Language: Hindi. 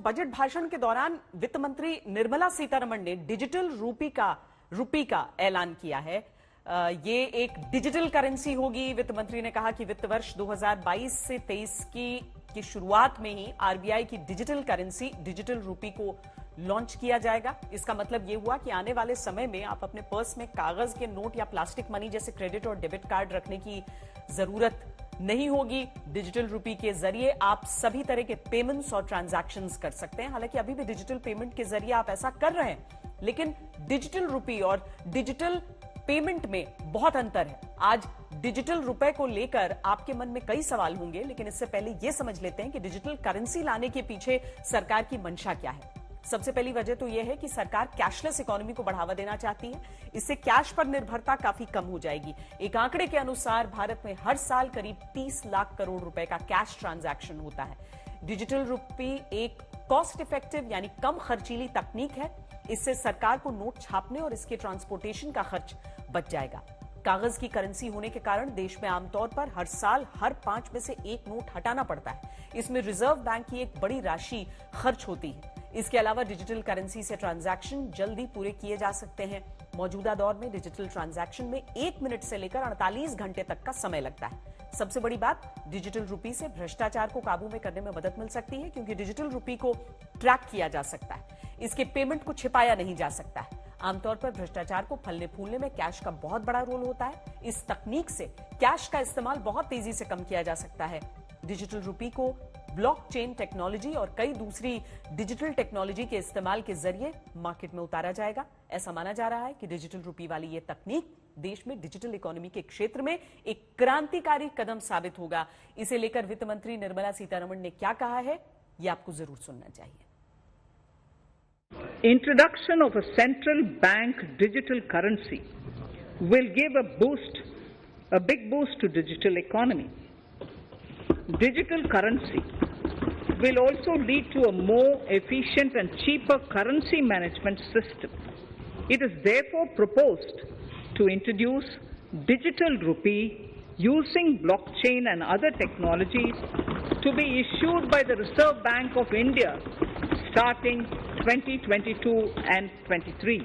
बजट भाषण के दौरान वित्त मंत्री निर्मला सीतारमण ने डिजिटल रुपी का ऐलान किया है। ये एक डिजिटल करेंसी होगी। वित्त मंत्री ने कहा कि वित्त वर्ष 2022 से 23 की शुरुआत में ही आरबीआई की डिजिटल करेंसी डिजिटल रुपी को लॉन्च किया जाएगा। इसका मतलब यह हुआ कि आने वाले समय में आप अपने पर्स में कागज के नोट या प्लास्टिक मनी जैसे क्रेडिट और डेबिट कार्ड रखने की जरूरत नहीं होगी। डिजिटल रुपी के जरिए आप सभी तरह के पेमेंट्स और ट्रांजैक्शंस कर सकते हैं। हालांकि अभी भी डिजिटल पेमेंट के जरिए आप ऐसा कर रहे हैं, लेकिन डिजिटल रुपी और डिजिटल पेमेंट में बहुत अंतर है। आज डिजिटल रुपए को लेकर आपके मन में कई सवाल होंगे, लेकिन इससे पहले यह समझ लेते हैं कि डिजिटल करेंसी लाने के पीछे सरकार की मंशा क्या है। सबसे पहली वजह तो यह है कि सरकार कैशलेस इकोनॉमी को बढ़ावा देना चाहती है। इससे कैश पर निर्भरता काफी कम हो जाएगी। एक आंकड़े के अनुसार भारत में हर साल करीब 30 लाख करोड़ रुपए का कैश ट्रांजैक्शन होता है। डिजिटल रुपी एक कॉस्ट इफेक्टिव यानी कम खर्चीली तकनीक है। इससे सरकार को नोट छापने और इसके ट्रांसपोर्टेशन का खर्च बच जाएगा। कागज की करेंसी होने के कारण देश में आमतौर पर हर साल हर 5 में से एक नोट हटाना पड़ता है। इसमें रिजर्व बैंक की एक बड़ी राशि खर्च होती है। इसके अलावा डिजिटल करेंसी से ट्रांजैक्शन जल्दी पूरे किए जा सकते हैं। मौजूदा दौर में डिजिटल ट्रांजैक्शन में 1 मिनट से लेकर 48 घंटे तक का समय लगता है। सबसे बड़ी बात, डिजिटल रुपी से भ्रष्टाचार को काबू में करने में मदद मिल सकती है, क्योंकि डिजिटल रुपी को ट्रैक किया जा सकता है। इसके पेमेंट को छिपाया नहीं जा सकता है। आमतौर पर भ्रष्टाचार को फलने फूलने में कैश का बहुत बड़ा रोल होता है। इस तकनीक से कैश का इस्तेमाल बहुत तेजी से कम किया जा सकता है। डिजिटल रुपी को ब्लॉकचेन टेक्नोलॉजी और कई दूसरी डिजिटल टेक्नोलॉजी के इस्तेमाल के जरिए मार्केट में उतारा जाएगा। ऐसा माना जा रहा है कि डिजिटल रुपी वाली ये तकनीक देश में डिजिटल इकोनॉमी के क्षेत्र में एक क्रांतिकारी कदम साबित होगा। इसे लेकर वित्त मंत्री निर्मला सीतारमण ने क्या कहा है, ये आपको जरूर सुनना चाहिए। Introduction of a central bank digital currency will give a big boost to digital economy. Digital currency will also lead to a more efficient and cheaper currency management system. It is therefore proposed to introduce digital rupee using blockchain and other technologies to be issued by the Reserve Bank of India starting 2022 and 23.